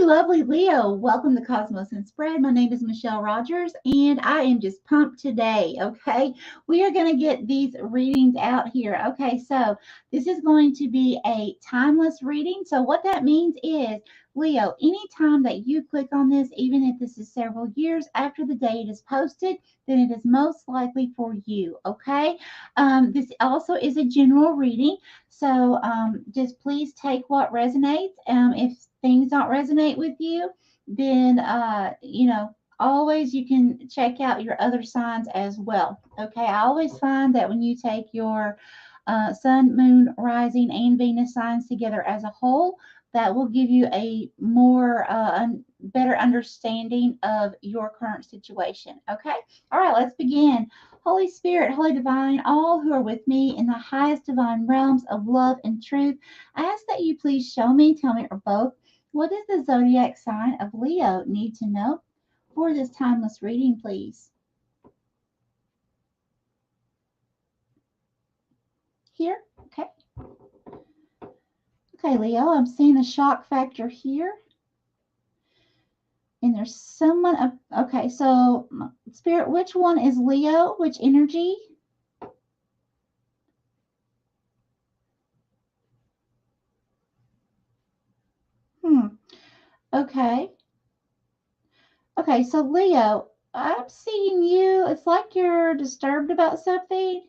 lovely Leo. Welcome to Cosmos and Spread. My name is Michelle Rogers, and I am just pumped today. Okay, we are going to get these readings out here. Okay, so this is going to be a timeless reading. So, what that means is, Leo, anytime that you click on this, even if this is several years after the date is posted, then it is most likely for you. Okay, this also is a general reading. So just please take what resonates. If things don't resonate with you, then always you can check out your other signs as well. Okay, I always find that when you take your sun, moon, rising, and Venus signs together as a whole, that will give you a more better understanding of your current situation. Okay, all right, let's begin. Holy Spirit, Holy Divine, all who are with me in the highest divine realms of love and truth, I ask that you please show me, tell me, or both, what does the zodiac sign of Leo need to know for this timeless reading, please? Here, okay. Okay, Leo, I'm seeing a shock factor here. And there's someone, okay, so Spirit, which one is Leo? Which energy? Okay. Okay, so Leo, I'm seeing you. It's like you're disturbed about something.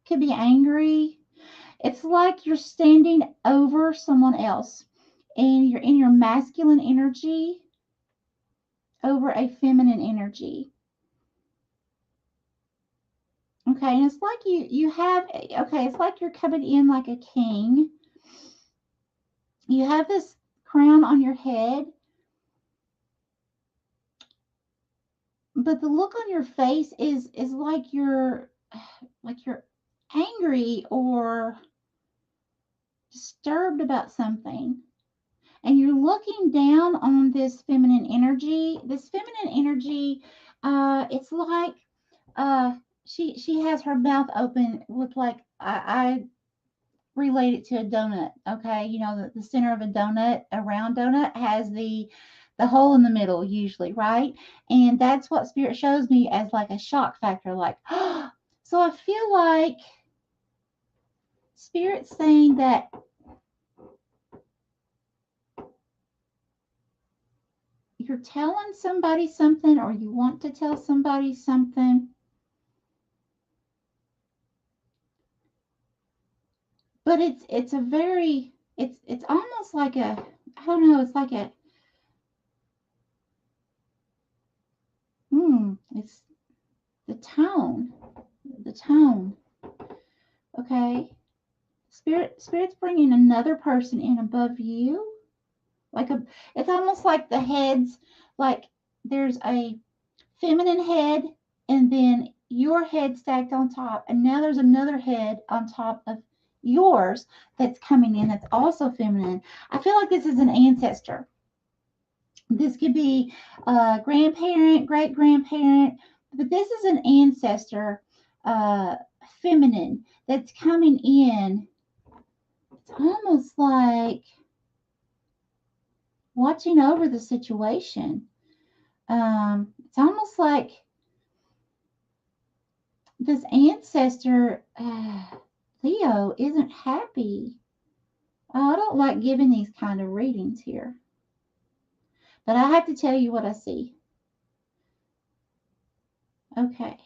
Could be angry. It's like you're standing over someone else and you're in your masculine energy over a feminine energy. Okay, and it's like you have, okay, it's like you're coming in like a king. You have this crown on your head, but the look on your face is like you're angry or disturbed about something. And you're looking down on this feminine energy. This feminine energy, it's like she has her mouth open with like I relate it to a donut. Okay, you know the center of a donut, a round donut has the hole in the middle usually, right? And that's what spirit shows me as like a shock factor, like so I feel like spirit's saying that you're telling somebody something or you want to tell somebody something, but it's a very it's almost like a, I don't know, it's like a it's the tone, the tone. Okay, spirit's bringing another person in above you, like a, it's almost like the heads, like there's a feminine head and then your head stacked on top, and now there's another head on top of yours that's coming in that's also feminine. I feel like this is an ancestor. This could be a grandparent, great grandparent, but this is an ancestor, feminine, that's coming in. It's almost like watching over the situation. It's almost like this ancestor, Leo, isn't happy. I don't like giving these kind of readings here, but I have to tell you what I see. Okay.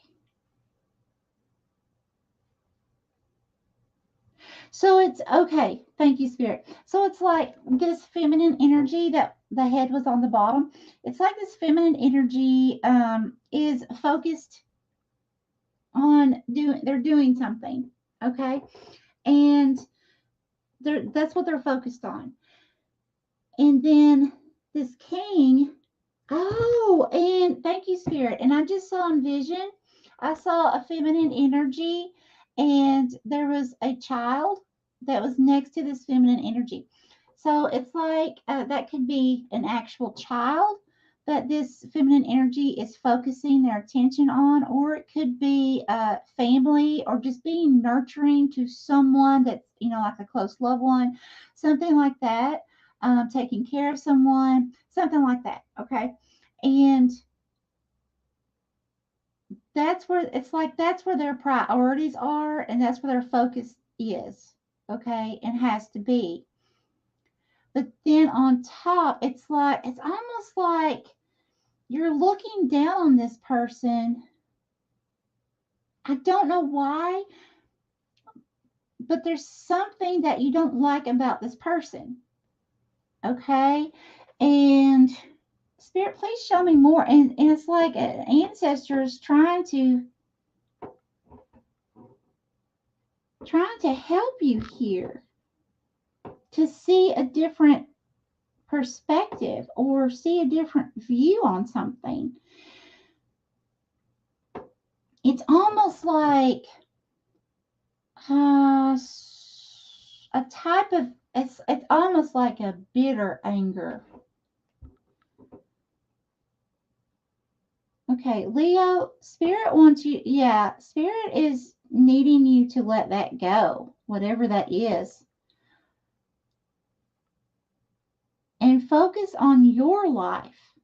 So it's okay. Thank you, Spirit. So it's like this feminine energy that the head was on the bottom. It's like this feminine energy is focused on they're doing something. Okay. And that's what they're focused on. And then this king, oh, and thank you, Spirit. And I just saw in vision, I saw a feminine energy, and there was a child that was next to this feminine energy. So it's like that could be an actual child that this feminine energy is focusing their attention on, or it could be family or just being nurturing to someone that's, like a close loved one, something like that. taking care of someone, something like that. Okay. And that's where it's like that's where their priorities are, and that's where their focus is. Okay. And has to be. But then on top, it's almost like you're looking down on this person. I don't know why, but there's something that you don't like about this person. Okay. And Spirit, please show me more. And it's like ancestors trying to help you here to see a different perspective or see a different view on something. It's almost like a type of it's almost like a bitter anger. Okay, Leo, Spirit wants you, yeah, Spirit is needing you to let that go, whatever that is, and focus on your life.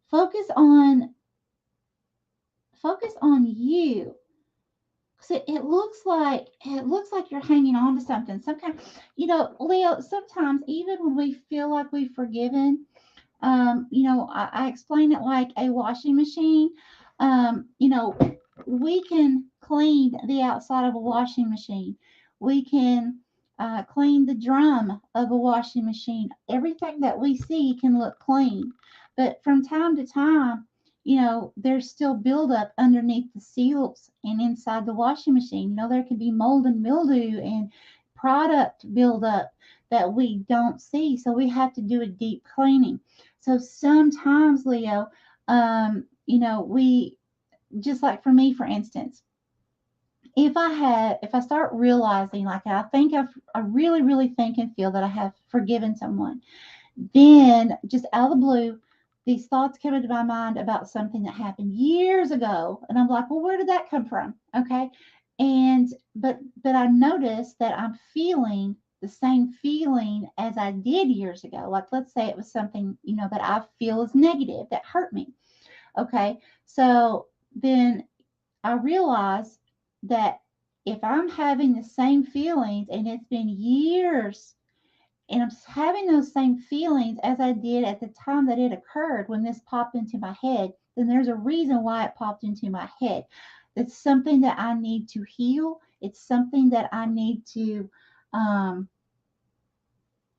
Focus on you. Because it looks like you're hanging on to something. Some kind, Leo, sometimes even when we feel like we've forgiven, I explain it like a washing machine. We can clean the outside of a washing machine. We can clean the drum of a washing machine. Everything that we see can look clean. But from time to time, there's still buildup underneath the seals and inside the washing machine. There can be mold and mildew and product buildup that we don't see. So we have to do a deep cleaning. So sometimes, Leo, we just like for me, for instance, if I start realizing like I really, really think and feel that I have forgiven someone, then just out of the blue, these thoughts come into my mind about something that happened years ago. And I'm like, well, where did that come from? Okay. And but I noticed that I'm feeling the same feeling as I did years ago. Like let's say it was something, that I feel is negative, that hurt me. Okay. So then I realize that if I'm having the same feelings and it's been years and I'm having those same feelings as I did at the time that it occurred when this popped into my head, then there's a reason why it popped into my head. It's something that I need to heal. It's something that I need to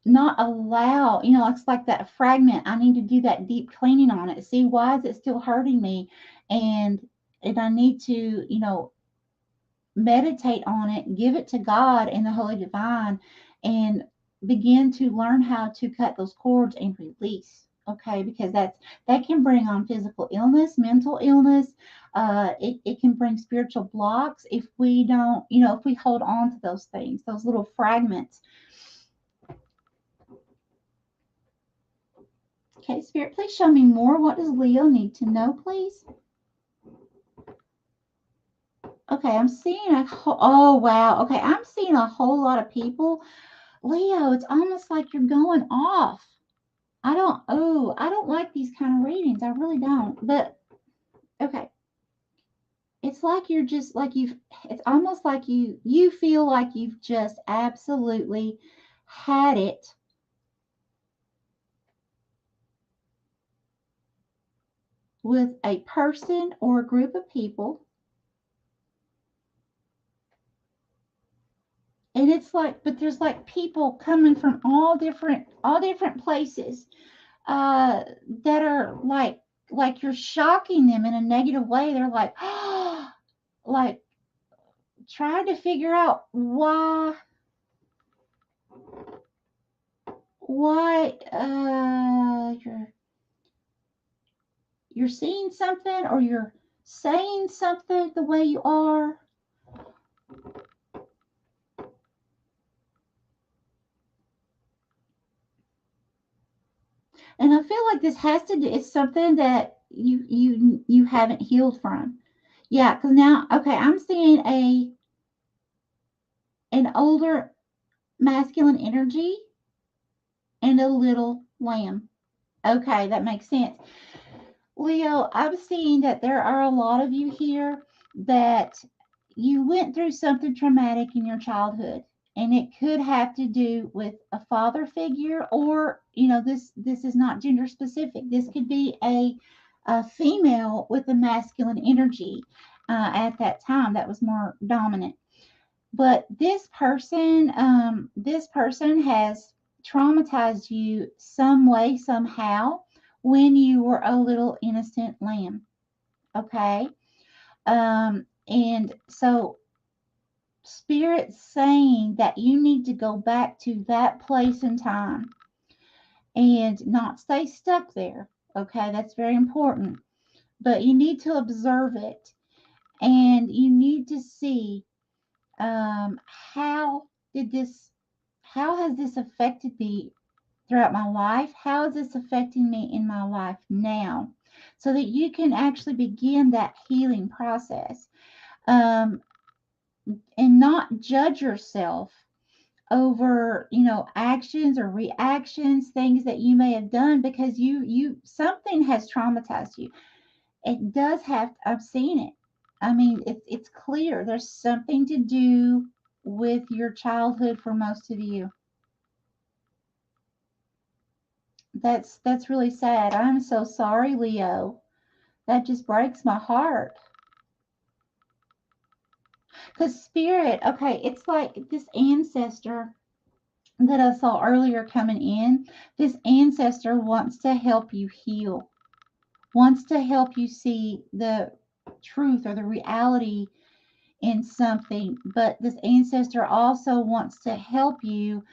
not allow, it's like that fragment. I need to do that deep cleaning on it. See, why is it still hurting me? And I need to, meditate on it, give it to God and the Holy Divine, and begin to learn how to cut those cords and release. Okay, because that can bring on physical illness, mental illness. It can bring spiritual blocks if we don't, if we hold on to those things, those little fragments. Okay, Spirit, please show me more. What does Leo need to know, please? Okay, I'm seeing oh, wow. Okay, I'm seeing a whole lot of people. Leo, it's almost like you're going off. I don't like these kind of readings. I really don't. But, okay. It's like you're just like it's almost like you feel like you've just absolutely had it with a person or a group of people. And it's like, but there's like people coming from all different places that are like you're shocking them in a negative way. They're like, like trying to figure out why you're seeing something or you're saying something the way you are. And I feel like this has to do, it's something that you haven't healed from. Yeah, because now, okay, I'm seeing an older masculine energy. and a little lamb. Okay, that makes sense. Leo, I'm seeing that there are a lot of you here that you went through something traumatic in your childhood, and it could have to do with a father figure, or this is not gender specific. This could be a female with a masculine energy at that time that was more dominant. But this person has traumatized you some way, somehow, when you were a little innocent lamb. Okay. And so Spirit's saying that you need to go back to that place and time and not stay stuck there. Okay, that's very important. But you need to observe it, and you need to see, how did this, how has this affected me throughout my life? How is this affecting me in my life now? So that you can actually begin that healing process, um, and not judge yourself over actions or reactions, things that you may have done, because you something has traumatized you. It does have, I've seen it. I mean, it's clear there's something to do with your childhood for most of you. That's really sad. I'm so sorry, Leo. That just breaks my heart. Because Spirit, okay, it's like this ancestor that I saw earlier coming in. This ancestor wants to help you heal, wants to help you see the truth or the reality in something. But this ancestor also wants to help you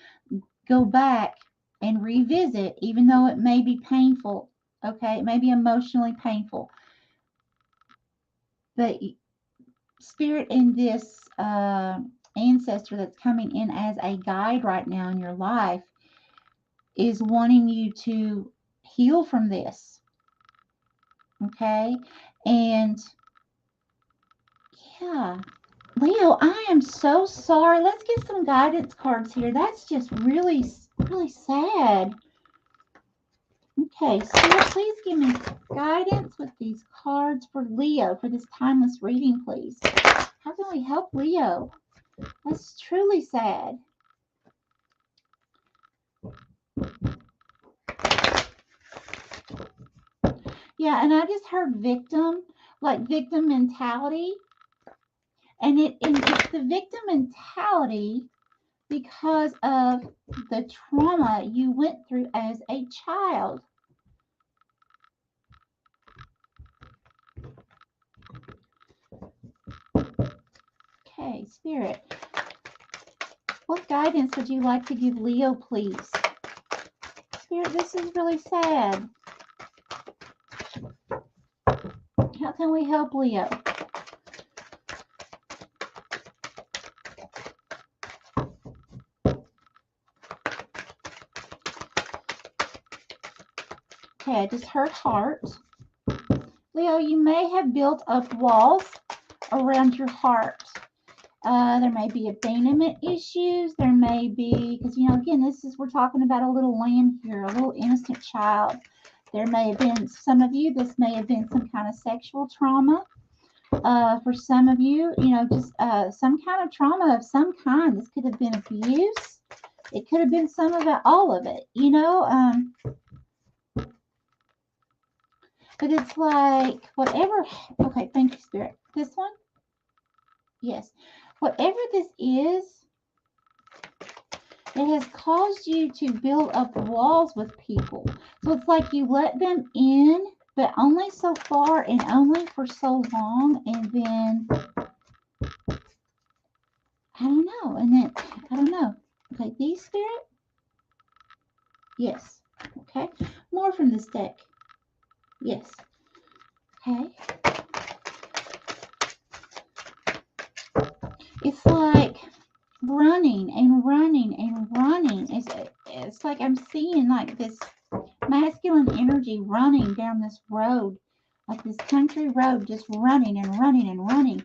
go back and revisit, even though it may be painful. Okay, it may be emotionally painful. But Spirit in this ancestor that's coming in as a guide right now in your life is wanting you to heal from this. Okay, and yeah, Leo, I am so sorry. Let's get some guidance cards here. That's just really, really sad. Okay, Spirit, please give me guidance with these cards for Leo for this timeless reading, please. How can we help Leo? That's truly sad. Yeah, and I just heard victim, like victim mentality. And it's the victim mentality because of the trauma you went through as a child. Okay, Spirit, what guidance would you like to give Leo, please? Spirit, this is really sad. How can we help Leo? Okay, I just heard heart. Leo, you may have built up walls around your heart. There may be abandonment issues. There may be, because, again, we're talking about a little lamb here, a little innocent child. There may have been, some of you, this may have been some kind of sexual trauma. For some of you, just some kind of trauma of some kind. This could have been abuse. It could have been some of it, all of it, but it's like, whatever. Okay, thank you, Spirit. This one? Yes. Whatever this is, it has caused you to build up walls with people. So it's like you let them in, but only so far and only for so long. And then, I don't know. And then, I don't know. Okay, these, Spirit? Yes. Okay. More from this deck. Yes. Okay. It's like running and running and running. It's like I'm seeing like this masculine energy running down this road, like this country road, just running and running and running.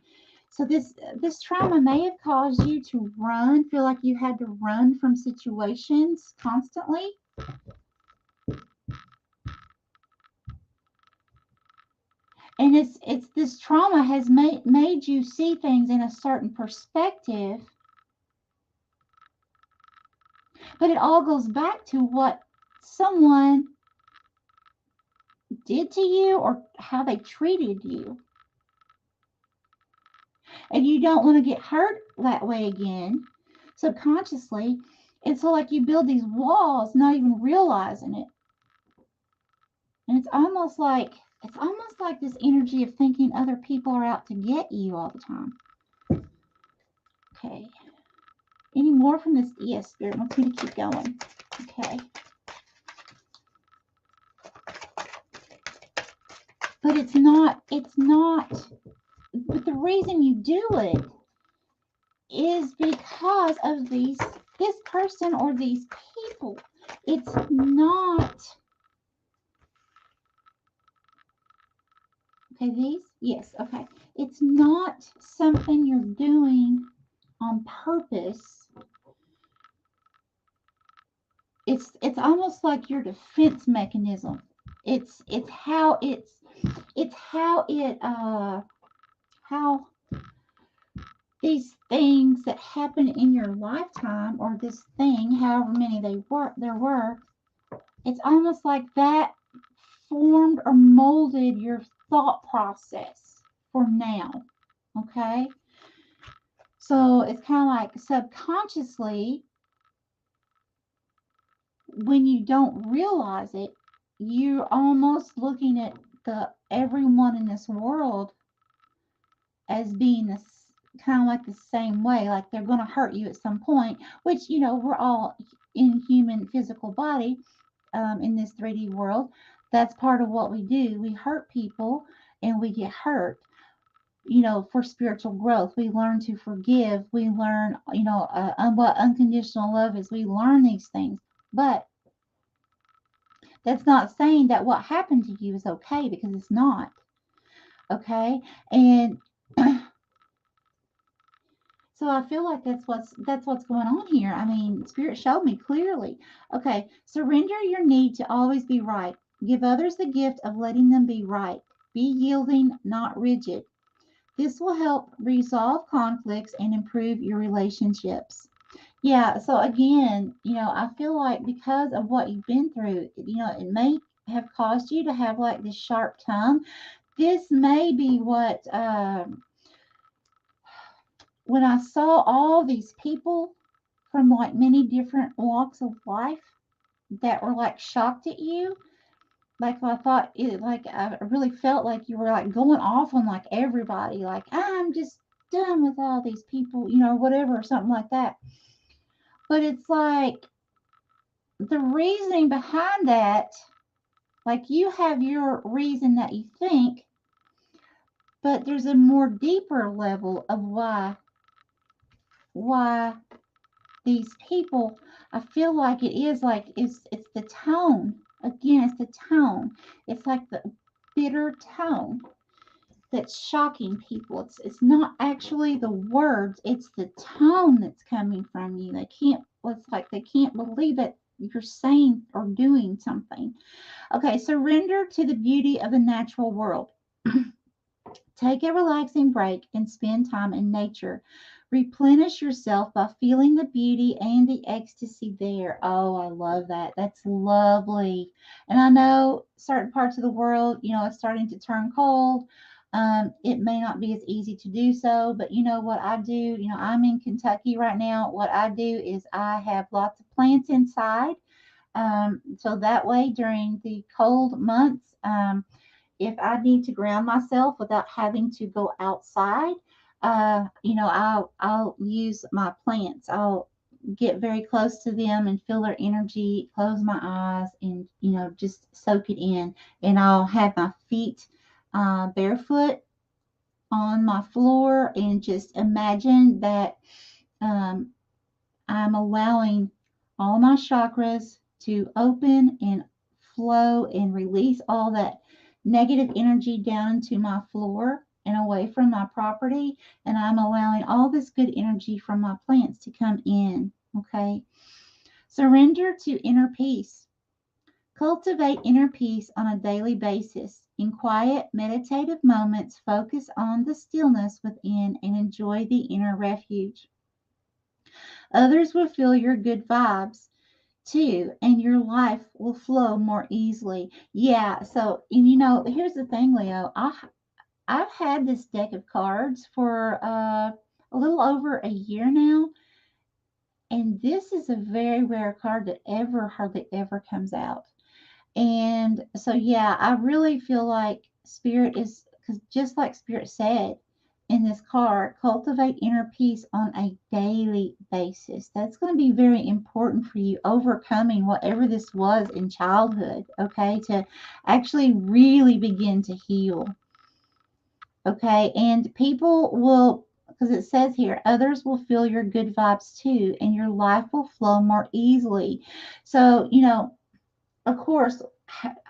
So this trauma may have caused you to run, feel like you had to run from situations constantly. And it's this trauma has made you see things in a certain perspective, but it all goes back to what someone did to you or how they treated you. And you don't want to get hurt that way again subconsciously. And so like you build these walls not even realizing it. And it's almost like this energy of thinking other people are out to get you all the time. Okay. Any more from this? Yes, Spirit wants me to keep going. Okay. But it's not, but the reason you do it is because of this person or these people. It's not, okay, these, yes, okay. It's not something you're doing on purpose. It's almost like your defense mechanism. It's how these things that happen in your lifetime, or this thing, however many there were, it's almost like that formed or molded your thought process for now. Okay? So it's kind of like subconsciously, when you don't realize it, you're almost looking at everyone in this world as being this kind of like the same way, like they're going to hurt you at some point, which, we're all in human physical body, in this 3D world. That's part of what we do. We hurt people and we get hurt, for spiritual growth. We learn to forgive. We learn, what unconditional love is. We learn these things, but that's not saying that what happened to you is okay, because it's not. Okay. And so I feel like that's what's going on here. I mean, Spirit showed me clearly. Okay, surrender your need to always be right. Give others the gift of letting them be right. Be yielding, not rigid. This will help resolve conflicts and improve your relationships. Yeah, so again, I feel like because of what you've been through, it may have caused you to have like this sharp tongue. This may be what when I saw all these people from like many different walks of life that were like shocked at you, like I thought it, like I really felt like you were like going off on like everybody, like I'm just done with all these people, whatever, or something like that. But it's like the reasoning behind that, like you have your reason that you think, but there's a more deeper level of why these people, I feel like it is like it's the tone. Again, it's the tone. It's like the bitter tone that's shocking people. It's not actually the words, it's the tone that's coming from you. It's like they can't believe that you're saying or doing something. Okay, surrender to the beauty of the natural world. Take a relaxing break and spend time in nature. Replenish yourself by feeling the beauty and the ecstasy there. Oh, I love that. That's lovely. And I know certain parts of the world, it's starting to turn cold. It may not be as easy to do so, but you know what I do? I'm in Kentucky right now. What I do is I have lots of plants inside. So that way during the cold months, if I need to ground myself without having to go outside, I'll use my plants. I'll get very close to them and feel their energy, close my eyes, and just soak it in. And I'll have my feet barefoot on my floor and just imagine that I'm allowing all my chakras to open and flow and release all that negative energy down into my floor and away from my property. And I'm allowing all this good energy from my plants to come in. Okay. Surrender to inner peace. Cultivate inner peace on a daily basis. In quiet, meditative moments, focus on the stillness within and enjoy the inner refuge. Others will feel your good vibes too, and your life will flow more easily. Yeah, so, and here's the thing, Leo. I've had this deck of cards for a little over a year now, and this is a very rare card that hardly ever comes out. And so, yeah, I really feel like Spirit is, because just like Spirit said in this card, cultivate inner peace on a daily basis. That's going to be very important for you, overcoming whatever this was in childhood, okay, to actually really begin to heal. Okay, and people will, because it says here, others will feel your good vibes too, and your life will flow more easily. So, of course,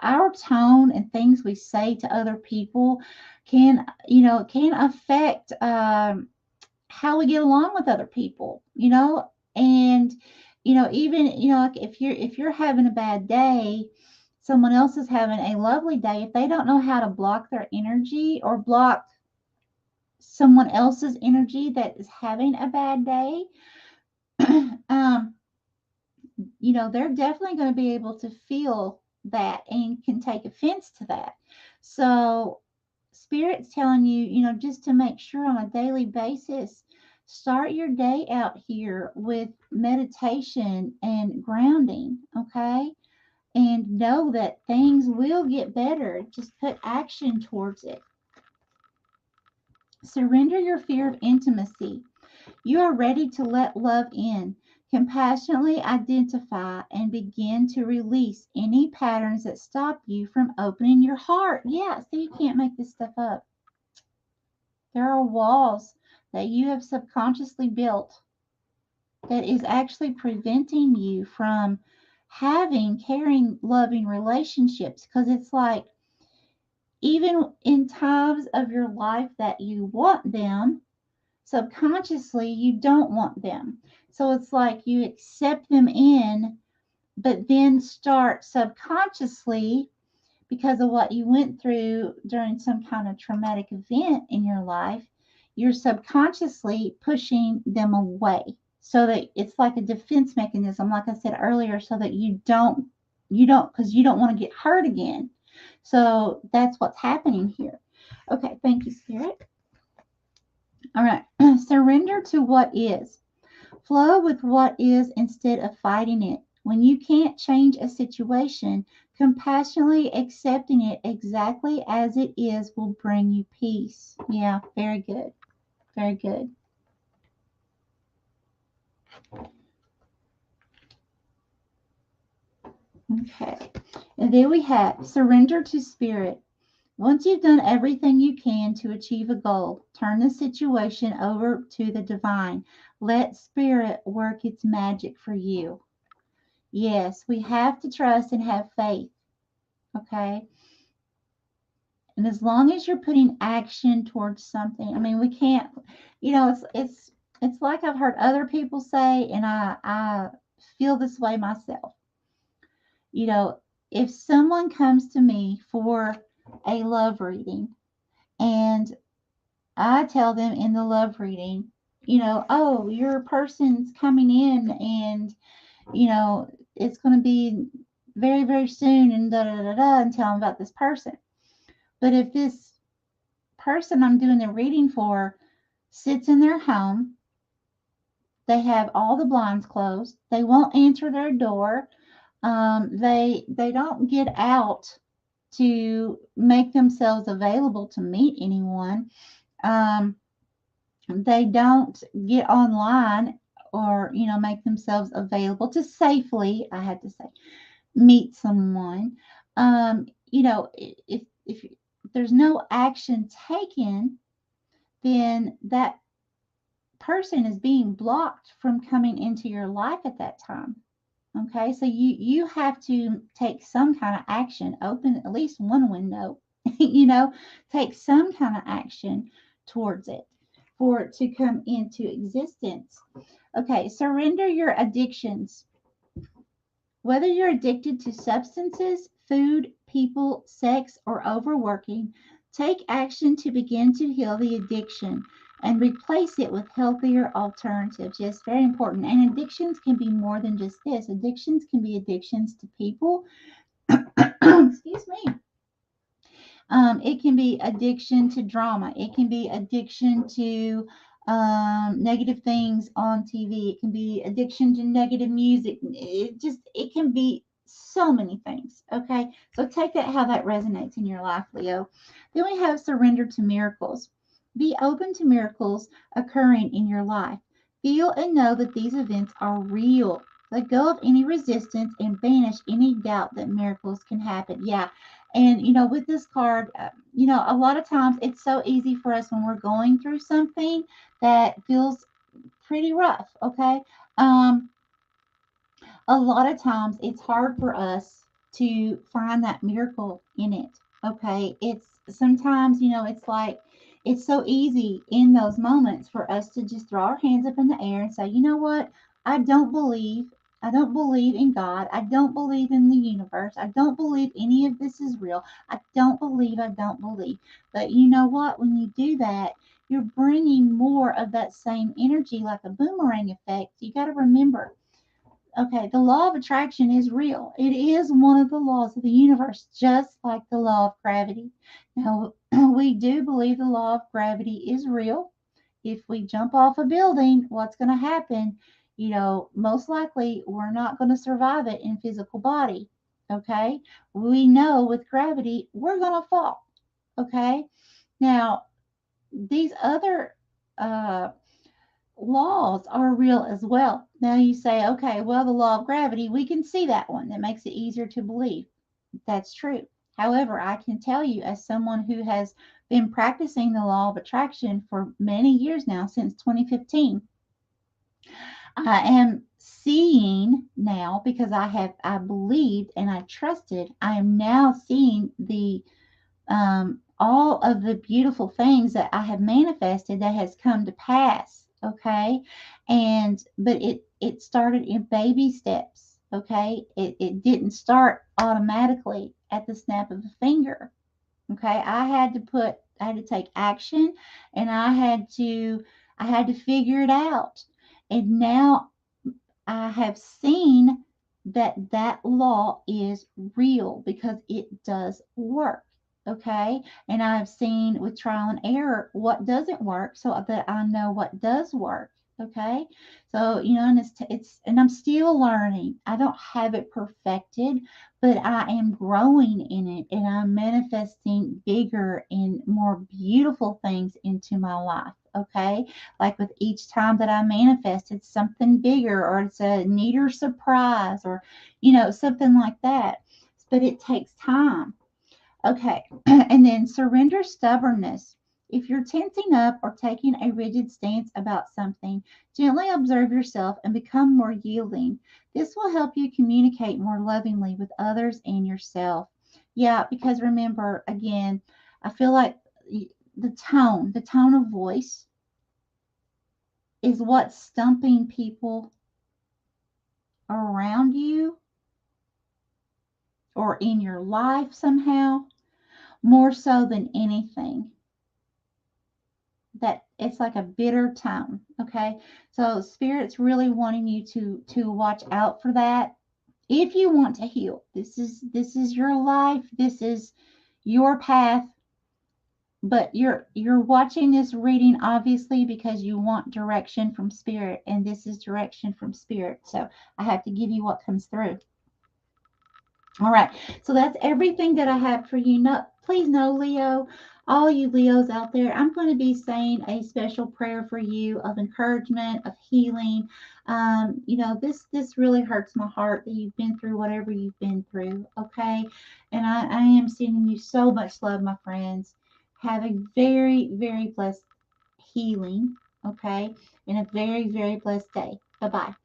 our tone and things we say to other people can affect how we get along with other people, and even like if you're having a bad day, someone else is having a lovely day. If they don't know how to block their energy or block someone else's energy that is having a bad day, um, they're definitely going to be able to feel that and can take offense to that. So, Spirit's telling you, just to make sure on a daily basis, start your day out here with meditation and grounding, okay? And know that things will get better. Just put action towards it. Surrender your fear of intimacy. You are ready to let love in. Compassionately identify and begin to release any patterns that stop you from opening your heart. Yeah, so you can't make this stuff up. There are walls that you have subconsciously built that is actually preventing you from having caring, loving relationships, because it's like, even in times of your life that you want them, subconsciously you don't want them. So it's like you accept them in, but then start subconsciously, because of what you went through during some kind of traumatic event in your life, you're subconsciously pushing them away. So that it's like a defense mechanism, like I said earlier, so that because you don't want to get hurt again. So that's what's happening here. Okay, thank you, Spirit. All right, surrender to what is. Flow with what is instead of fighting it. When you can't change a situation, compassionately accepting it exactly as it is will bring you peace. Yeah, very good. Very good. Okay. And then we have surrender to Spirit. Once you've done everything you can to achieve a goal, turn the situation over to the divine. Let Spirit work its magic for you. Yes, we have to trust and have faith. Okay. And as long as you're putting action towards something, I mean, we can't, it's like I've heard other people say, and I feel this way myself. If someone comes to me for a love reading, and I tell them in the love reading, oh, your person's coming in, and it's going to be very, very soon, and da da da da, and tell them about this person. But if this person I'm doing the reading for sits in their home, they have all the blinds closed, they won't answer their door, they don't get out to make themselves available to meet anyone, they don't get online or make themselves available to safely, I had to say, meet someone. If there's no action taken, then that person is being blocked from coming into your life at that time. Okay, so you have to take some kind of action, open at least one window, take some kind of action towards it for it to come into existence. Okay, surrender your addictions. Whether you're addicted to substances, food, people, sex, or overworking, take action to begin to heal the addiction and replace it with healthier alternatives. Yes, very important. And addictions can be more than just this. Addictions can be addictions to people. Excuse me. It can be addiction to drama. It can be addiction to negative things on TV. It can be addiction to negative music. It can be so many things. Okay. So take that how that resonates in your life, Leo. Then we have surrender to miracles. Be open to miracles occurring in your life. Feel and know that these events are real. Let go of any resistance and banish any doubt that miracles can happen. Yeah, and with this card, a lot of times it's so easy for us when we're going through something that feels pretty rough. Okay. Um, a lot of times it's hard for us to find that miracle in it. Okay. It's sometimes, it's like it's so easy in those moments for us to just throw our hands up in the air and say, you know what? I don't believe. I don't believe in God. I don't believe in the universe. I don't believe any of this is real. I don't believe. I don't believe. But you know what? When you do that, you're bringing more of that same energy like a boomerang effect. You got to remember, okay, the law of attraction is real. It is one of the laws of the universe, just like the law of gravity. Now, we do believe the law of gravity is real. If we jump off a building, what's going to happen? Most likely we're not going to survive it in physical body. Okay. We know with gravity, we're going to fall. Okay. Now, these other laws are real as well. Now you say, okay, well, the law of gravity, we can see that one. That makes it easier to believe. That's true. However, I can tell you, as someone who has been practicing the law of attraction for many years now, since 2015, I am seeing now, because I believed and I trusted, I am now seeing the all of the beautiful things that I have manifested that has come to pass. Okay. But it started in baby steps. Okay. It didn't start automatically at the snap of a finger. Okay. I had to take action, and I had to figure it out. And now I have seen that that law is real because it does work. Okay. And I've seen with trial and error what doesn't work so that I know what does work. Okay. So, and and I'm still learning. I don't have it perfected, but I am growing in it, and I'm manifesting bigger and more beautiful things into my life. Okay. Like with each time that I manifest, it's something bigger, or it's a neater surprise, or, something like that. But it takes time. Okay. And then surrender stubbornness. If you're tensing up or taking a rigid stance about something, gently observe yourself and become more yielding. This will help you communicate more lovingly with others and yourself. Yeah, because remember, again, I feel like the tone of voice is what's stumping people around you or in your life somehow, more so than anything. That it's like a bitter tone. Okay. So spirit's really wanting you to watch out for that. If you want to heal, this is your life. This is your path. But you're watching this reading obviously because you want direction from spirit, and this is direction from spirit. So I have to give you what comes through. All right. So that's everything that I have for you. No, please know, Leo, all you Leos out there, I'm going to be saying a special prayer for you of encouragement, of healing. This really hurts my heart that you've been through whatever you've been through. Okay. And I am sending you so much love, my friends. Have a very, very blessed healing. Okay. And a very, very blessed day. Bye-bye.